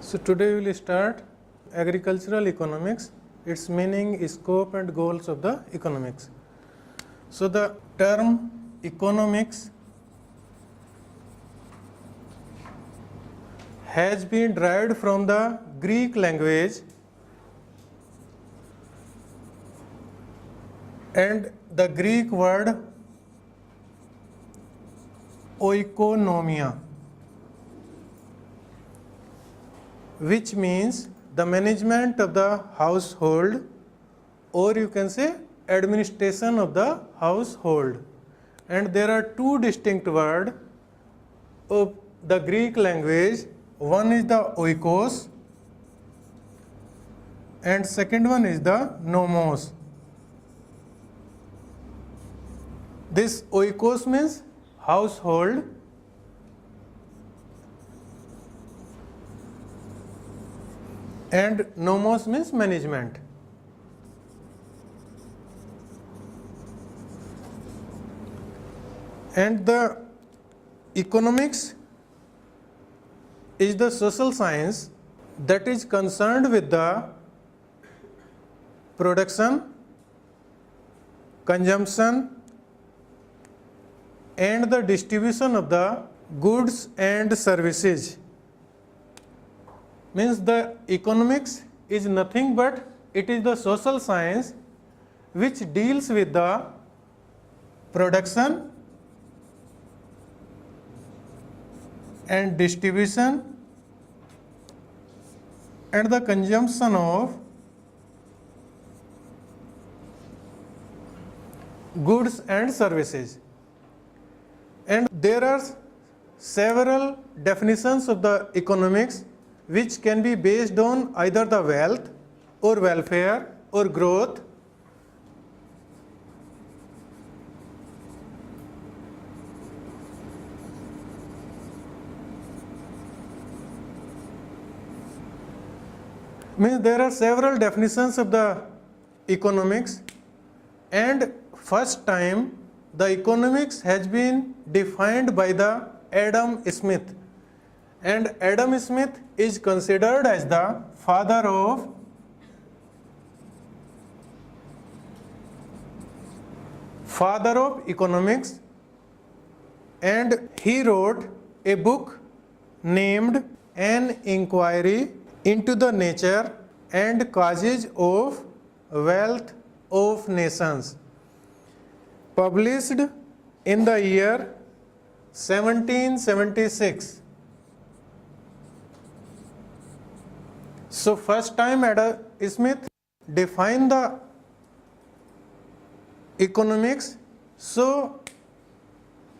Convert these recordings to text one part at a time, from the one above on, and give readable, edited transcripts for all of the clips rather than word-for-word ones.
So today we will start agricultural economics, its meaning, scope and goals of the economics. So the term economics has been derived from the Greek language and the Greek word oikonomia, which means the management of the household, or you can say administration of the household. And there are two distinct words of the Greek language. One is the oikos and second one is the nomos. This oikos means household and nomos means management. And the economics is the social science that is concerned with the production, consumption and the distribution of the goods and services. Means the economics is nothing but it is the social science which deals with the production and distribution and the consumption of goods and services. And there are several definitions of the economics which can be based on either the wealth or welfare or growth. Means there are several definitions of the economics, and first time the economics has been defined by the Adam Smith, and Adam Smith is considered as the father of economics, and he wrote a book named An Inquiry into the Nature and Causes of Wealth of Nations, published in the year 1776. So first time Adam Smith defined the economics, so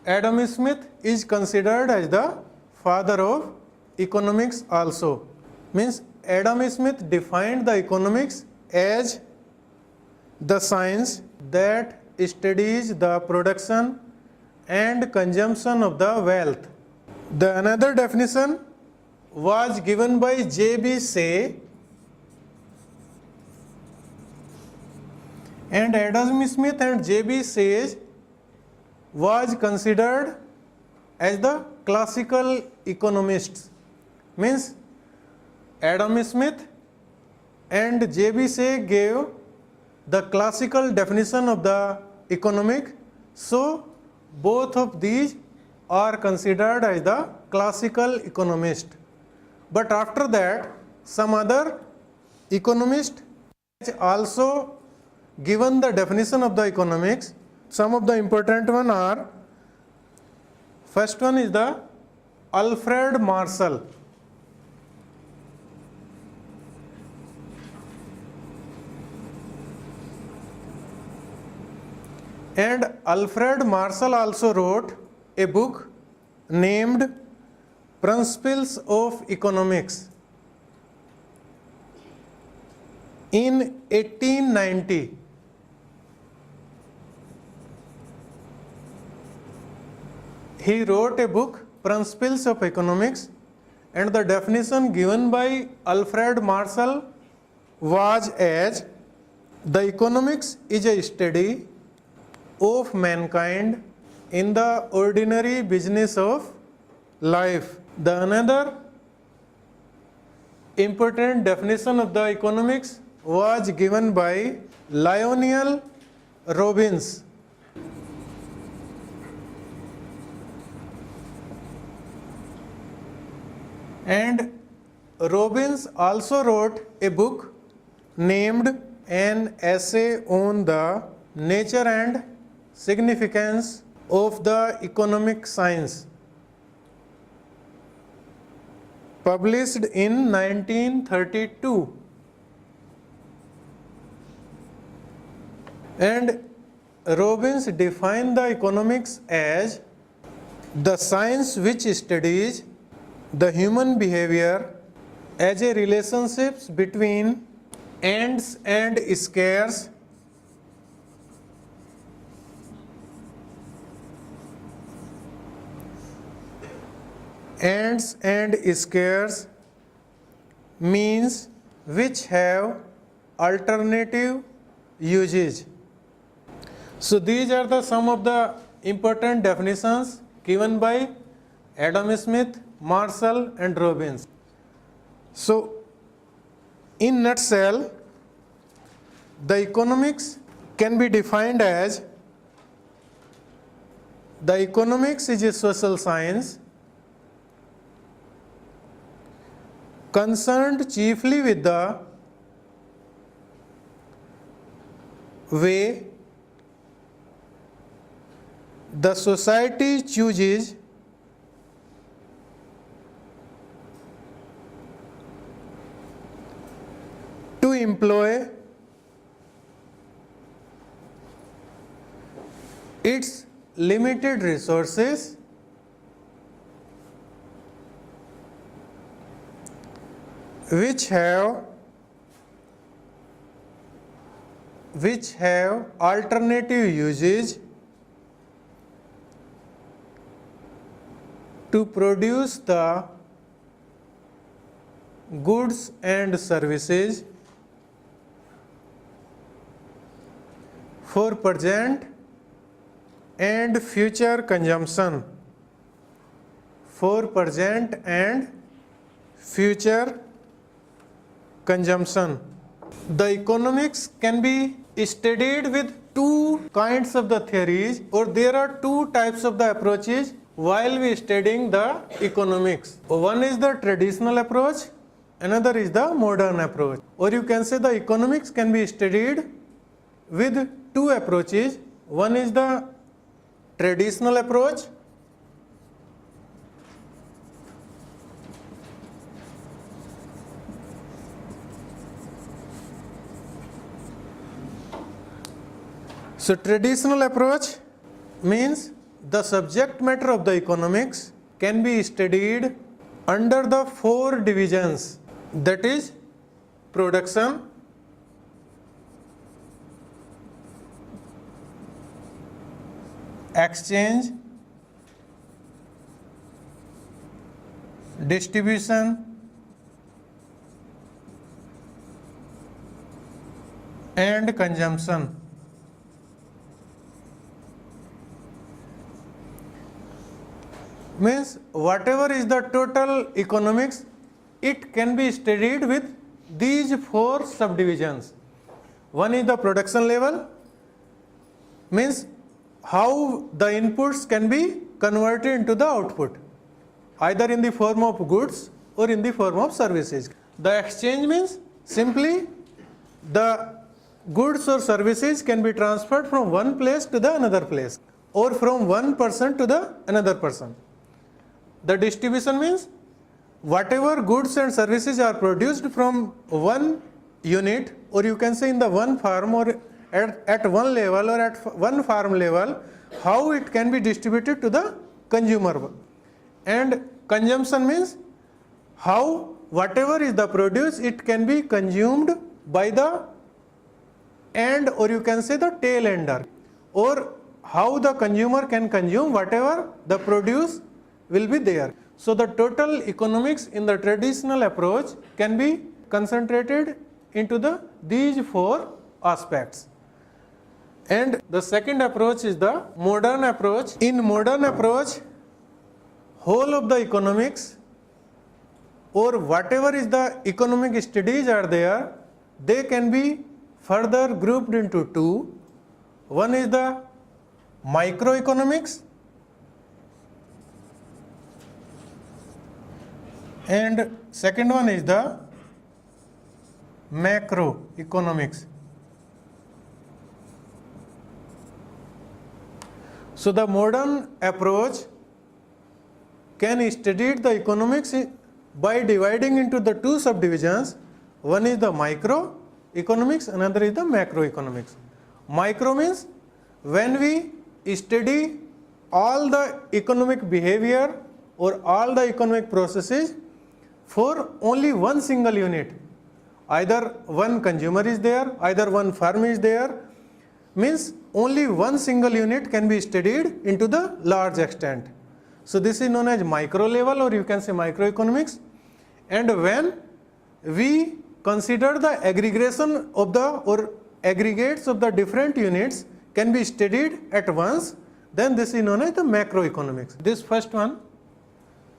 Adam Smith is considered as the father of economics also. Means Adam Smith defined the economics as the science that studies the production and consumption of the wealth. The another definition was given by J.B. Say, and Adam Smith and J.B. Say was considered as the classical economists. Means Adam Smith and J.B. Say gave the classical definition of the economic, so both of these are considered as the classical economist. But after that, some other economist also given the definition of the economics. Some of the important one are, first one is the Alfred Marshall. And Alfred Marshall also wrote a book named Principles of Economics in 1890. He wrote a book, Principles of Economics, and the definition given by Alfred Marshall was as the economics is a study of mankind in the ordinary business of life. The another important definition of the economics was given by Lionel Robbins. And Robbins also wrote a book named An Essay on the Nature and Significance of the Economic Science, published in 1932. And Robbins defined the economics as the science which studies the human behavior as a relationships between ends and scarce, means which have alternative usage. So these are the some of the important definitions given by Adam Smith, Marshall and Robbins. So in nutshell, the economics can be defined as the economics is a social science concerned chiefly with the way the society chooses to employ its limited resources which have alternative usage to produce the goods and services for present and future consumption. For present and future consumption. The economics can be studied with two kinds of the theories, or there are two types of the approaches while we studying the economics. One is the traditional approach, another is the modern approach. Or you can say the economics can be studied with two approaches. One is the traditional approach, so traditional approach means the subject matter of the economics can be studied under the four divisions, that is production, exchange, distribution and consumption. Means whatever is the total economics, it can be studied with these four subdivisions. One is the production level, means how the inputs can be converted into the output, either in the form of goods or in the form of services. The exchange means simply the goods or services can be transferred from one place to the another place, or from one person to the another person. The distribution means whatever goods and services are produced from one unit, or you can say in the one farm, or at one level, or at one farm level, how it can be distributed to the consumer. And consumption means how whatever is the produce, it can be consumed by the end, or you can say the tail ender, or how the consumer can consume whatever the produce will be there. So the total economics in the traditional approach can be concentrated into these four aspects. And the second approach is the modern approach. In modern approach, whole of the economics or whatever is the economic studies are there, they can be further grouped into two. One is the microeconomics and second one is the macroeconomics. So the modern approach can study the economics by dividing into the two subdivisions. One is the microeconomics, another is the macroeconomics. Micro means when we study all the economic behavior or all the economic processes for only one single unit. Either one consumer is there, either one firm is there, means only one single unit can be studied into the large extent. So this is known as micro level, or you can say microeconomics. And when we consider the aggregation of the or aggregates of the different units can be studied at once, then this is known as the macroeconomics. This first one,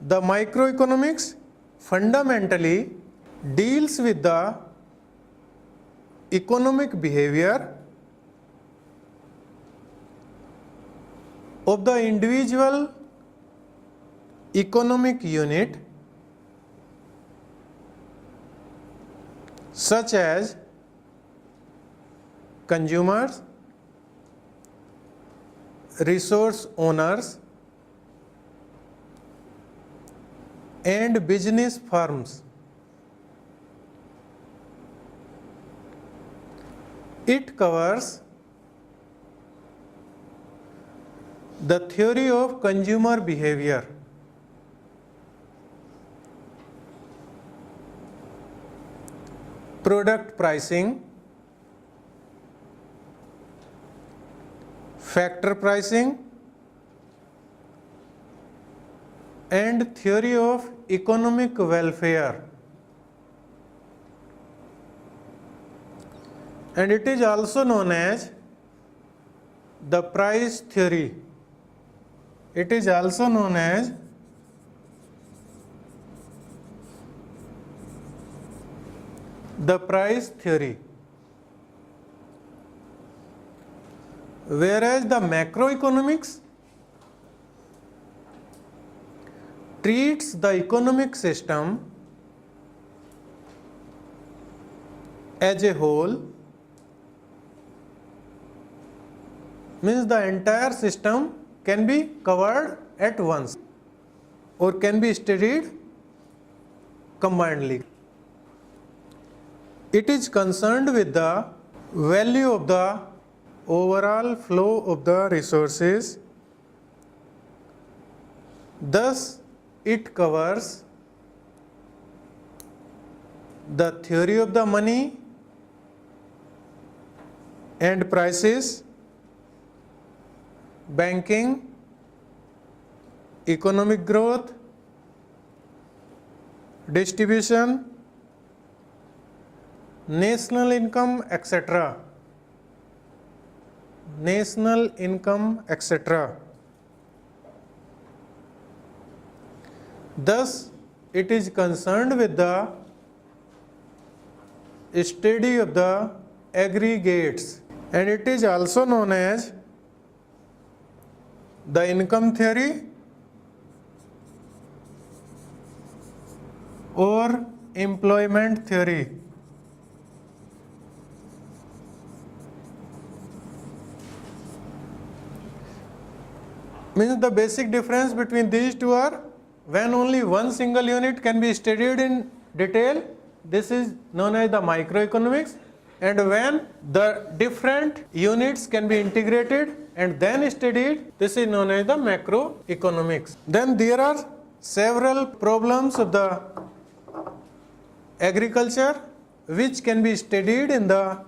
the microeconomics fundamentally deals with the economic behavior of the individual economic unit, such as consumers, resource owners, and business firms. It covers the theory of consumer behavior, product pricing, factor pricing, and theory of economic welfare. And it is also known as the price theory. It is also known as the price theory. Whereas the macroeconomics treats the economic system as a whole, means the entire system can be covered at once or can be studied combinedly. It is concerned with the value of the overall flow of the resources. Thus, it covers the theory of the money and prices, banking, economic growth, distribution, national income, etc. National income, etc. Thus, it is concerned with the study of the aggregates, and it is also known as the income theory or employment theory. Means the basic difference between these two are when only one single unit can be studied in detail, this is known as the microeconomics, and when the different units can be integrated and then studied, this is known as the macroeconomics. Then there are several problems of the agriculture which can be studied in the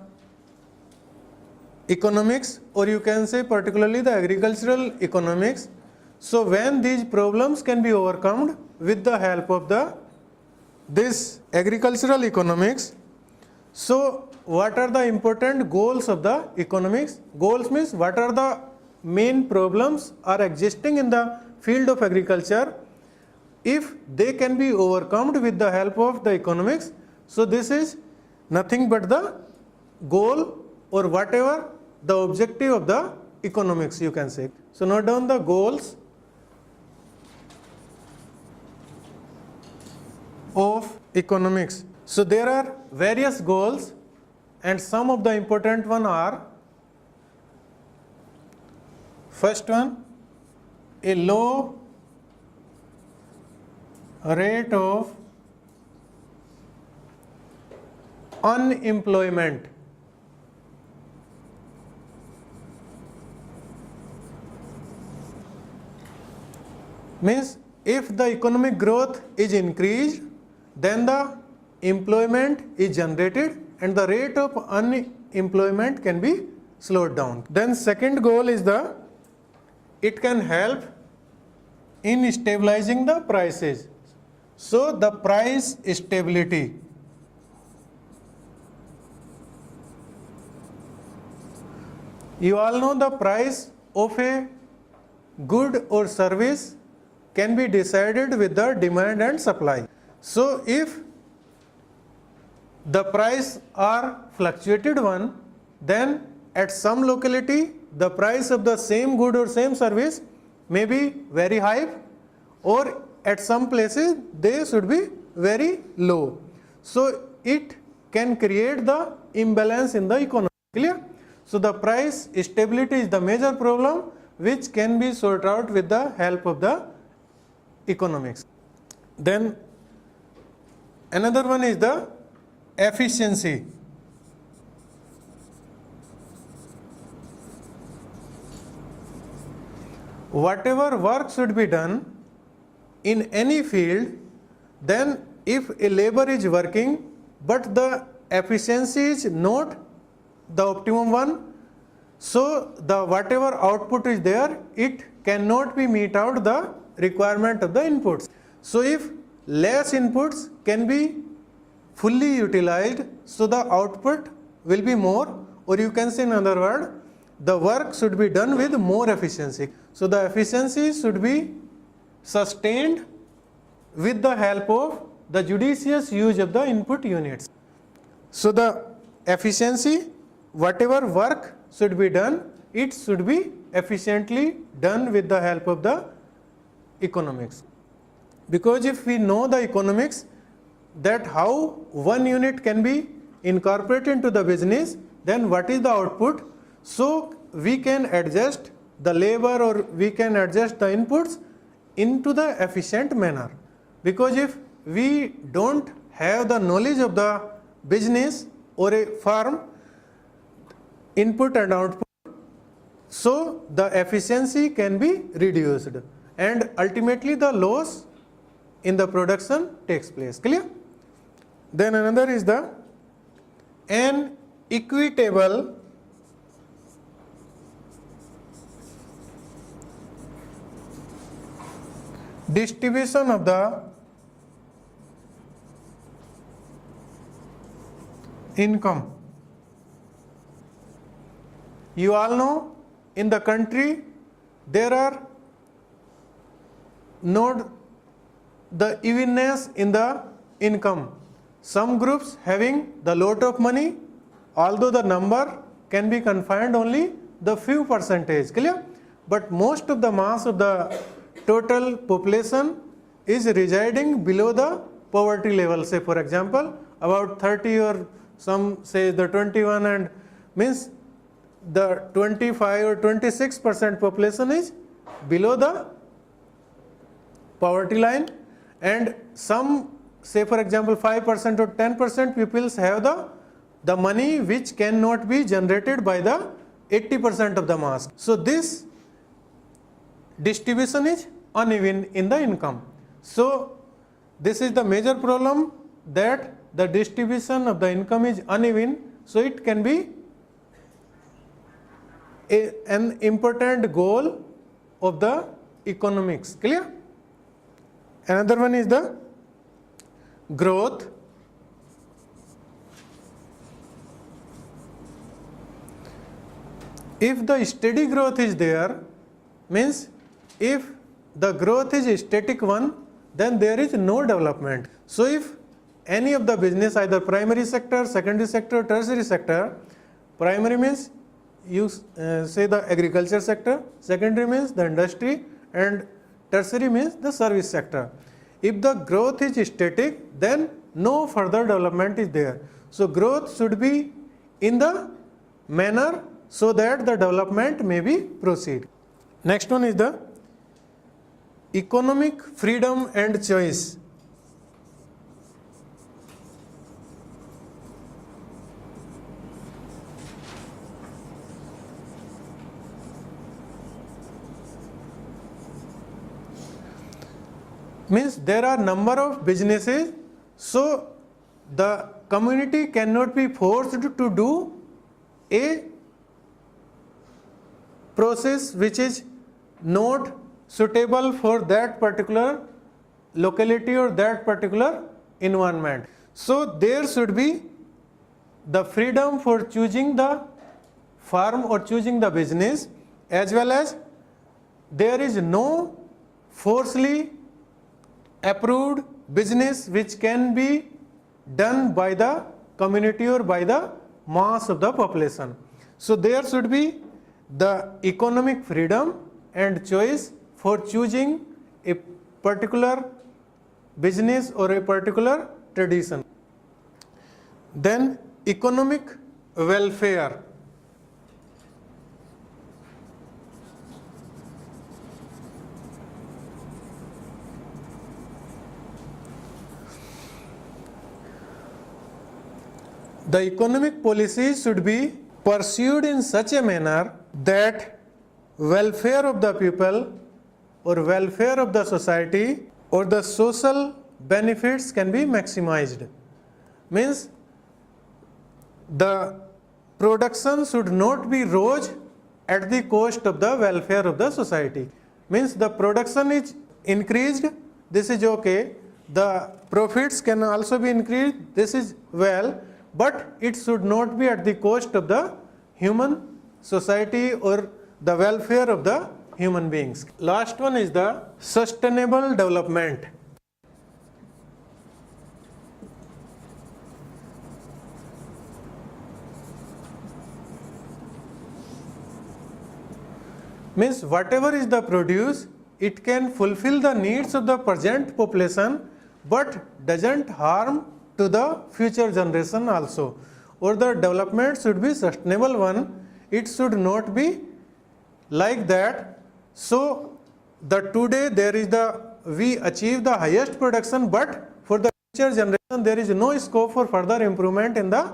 economics, or you can say particularly the agricultural economics. So when these problems can be overcome with the help of this agricultural economics, so what are the important goals of the economics? Goals means what are the main problems are existing in the field of agriculture if they can be overcome with the help of the economics, so this is nothing but the goal or whatever the objective of the economics, you can say. So note down the goals of economics. So there are various goals, and some of the important one are: first one, a low rate of unemployment. Means if the economic growth is increased, then the employment is generated and the rate of unemployment can be slowed down. Then second goal is it can help in stabilizing the prices. So the price stability. You all know the price of a good or service can be decided with the demand and supply. So if the price are fluctuated one, then at some locality the price of the same good or same service may be very high, or at some places they should be very low. So it can create the imbalance in the economy. Clear? So the price stability is the major problem which can be sorted out with the help of the economics. Then another one is the efficiency. Whatever work should be done in any field, then if a labor is working but the efficiency is not the optimum one, so the whatever output is there, it cannot be meet out the requirement of the inputs. So if less inputs can be fully utilized, so the output will be more, or you can say in other words, the work should be done with more efficiency. So the efficiency should be sustained with the help of the judicious use of the input units. So the efficiency, whatever work should be done, it should be efficiently done with the help of the economics. Because if we know the economics, that how one unit can be incorporated into the business, then what is the output, so we can adjust the labor or we can adjust the inputs into the efficient manner. Because if we don't have the knowledge of the business or a firm, input and output, so the efficiency can be reduced and ultimately the loss in the production takes place. Clear? Then another is an equitable distribution of the income. You all know in the country there are not the evenness in the income. Some groups having the lot of money, although the number can be confined only the few percentage. Clear? But most of the mass of the total population is residing below the poverty level. Say for example about 30, or some say the 21, and means the 25 or 26% population is below the poverty line, and some say for example 5% or 10% peoples have the money which cannot be generated by the 80% of the mass. So this distribution is uneven in the income. So this is the major problem, that the distribution of the income is uneven, so it can be an important goal of the economics. Clear? Another one is the growth. If the steady growth is there, means if the growth is a static one, then there is no development. So if any of the business, either primary sector, secondary sector, tertiary sector, primary means you say the agriculture sector, secondary means the industry, and tertiary means the service sector. If the growth is static, then no further development is there. So growth should be in the manner so that the development may be proceed. Next one is the economic freedom and choice. Means there are number of businesses, so the community cannot be forced to do a process which is not suitable for that particular locality or that particular environment. So there should be the freedom for choosing the farm or choosing the business, as well as there is no forcefully approved business which can be done by the community or by the mass of the population. So there should be the economic freedom and choice for choosing a particular business or a particular tradition. Then economic welfare. The economic policy should be pursued in such a manner that welfare of the people or welfare of the society or the social benefits can be maximized. Means the production should not be rose at the cost of the welfare of the society. Means the production is increased, this is okay. The profits can also be increased, this is well, but it should not be at the cost of the human society or the welfare of the human beings. Last one is the sustainable development. Means whatever is the produce, it can fulfill the needs of the present population but doesn't harm to the future generation also. Or the development should be sustainable one, it should not be like that. So the today there is we achieve the highest production, but for the future generation there is no scope for further improvement in the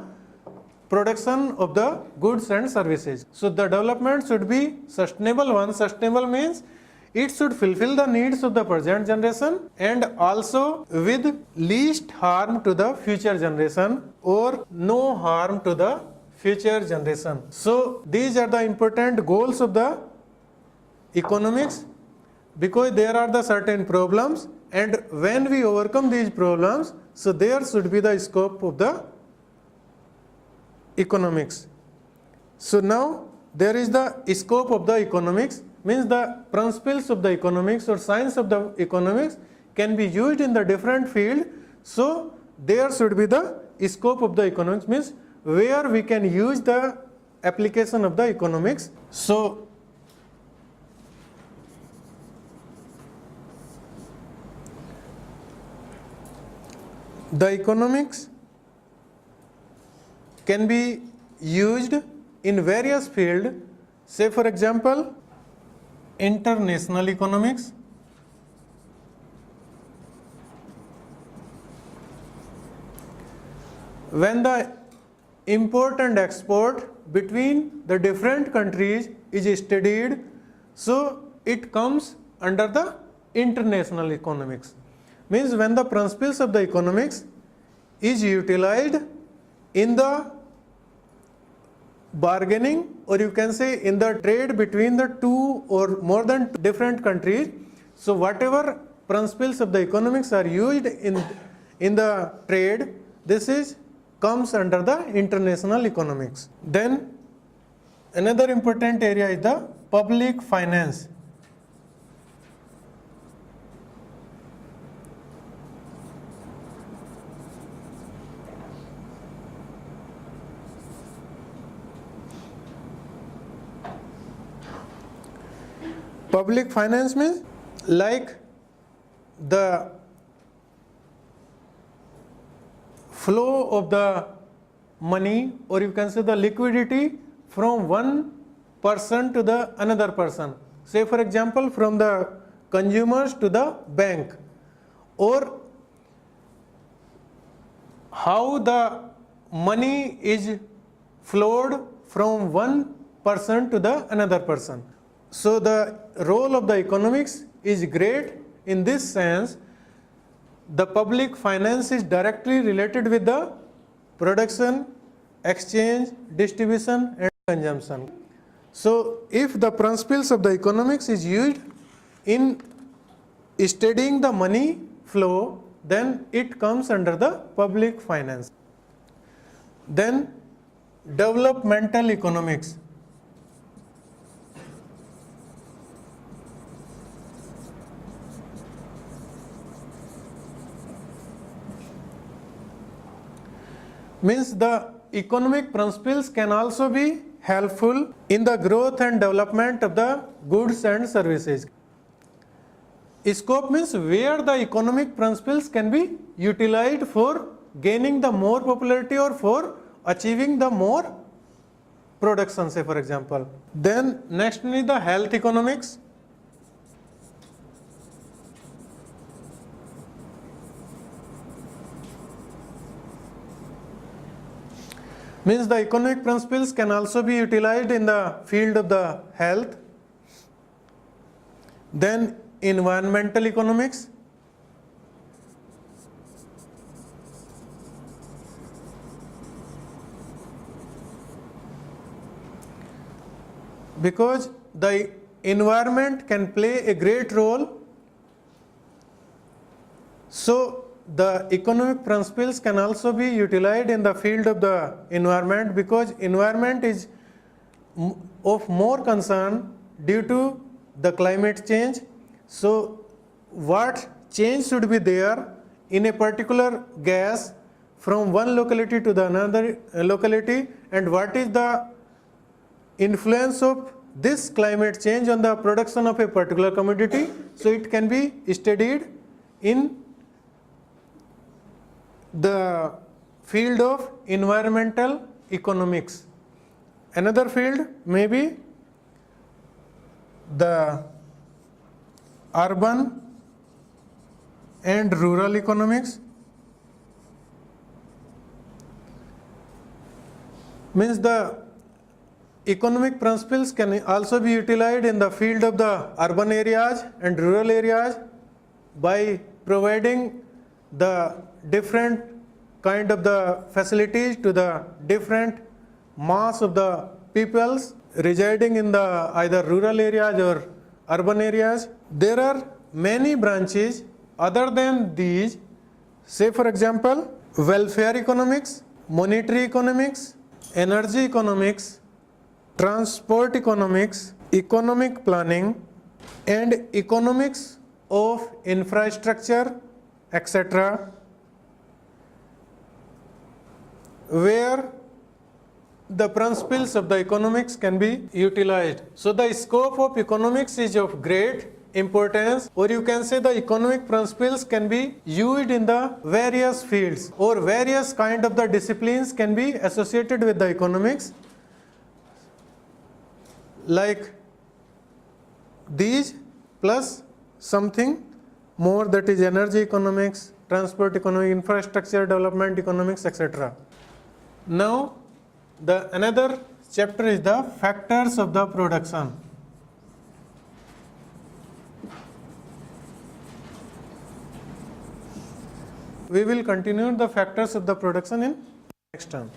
production of the goods and services. So the development should be sustainable one. Sustainable means it should fulfill the needs of the present generation and also with least harm to the future generation or no harm to the future generation. So these are the important goals of the economics, because there are the certain problems, and when we overcome these problems, so there should be the scope of the economics. So now there is the scope of the economics, means the principles of the economics or science of the economics can be used in the different field. So there should be the scope of the economics, means where we can use the application of the economics. So the economics can be used in various fields. Say for example, international economics, when the import and export between the different countries is studied, so it comes under the international economics. Means when the principles of the economics is utilized in the bargaining, or you can say in the trade between the two or more than different countries. So whatever principles of the economics are used in the trade, this is comes under the international economics. Then another important area is the public finance. Public finance means like the flow of the money, or you can say the liquidity from one person to the another person. Say for example, from the consumers to the bank, or how the money is flowed from one person to the another person. So the role of the economics is great in this sense. The public finance is directly related with the production, exchange, distribution and consumption. So if the principles of the economics is used in studying the money flow, then it comes under the public finance. Then developmental economics. Means the economic principles can also be helpful in the growth and development of the goods and services. Scope means where the economic principles can be utilized for gaining the more popularity or for achieving the more production, say for example. Then next is the health economics. Means the economic principles can also be utilized in the field of the health. Then environmental economics. Because the environment can play a great role, so the economic principles can also be utilized in the field of the environment, because environment is of more concern due to the climate change. So what change should be there in a particular gas from one locality to the another locality, and what is the influence of this climate change on the production of a particular commodity. So it can be studied in the field of environmental economics. Another field may be the urban and rural economics. Means the economic principles can also be utilized in the field of the urban areas and rural areas by providing the different kind of the facilities to the different mass of the peoples residing in the either rural areas or urban areas. There are many branches other than these, say for example welfare economics, monetary economics, energy economics, transport economics, economic planning and economics of infrastructure, etc., where the principles of the economics can be utilized. So the scope of economics is of great importance, or you can say the economic principles can be used in the various fields, or various kind of the disciplines can be associated with the economics, like these plus something more, that is energy economics, transport economics, infrastructure development economics, etc. Now the another chapter is the factors of the production. We will continue the factors of the production in next term.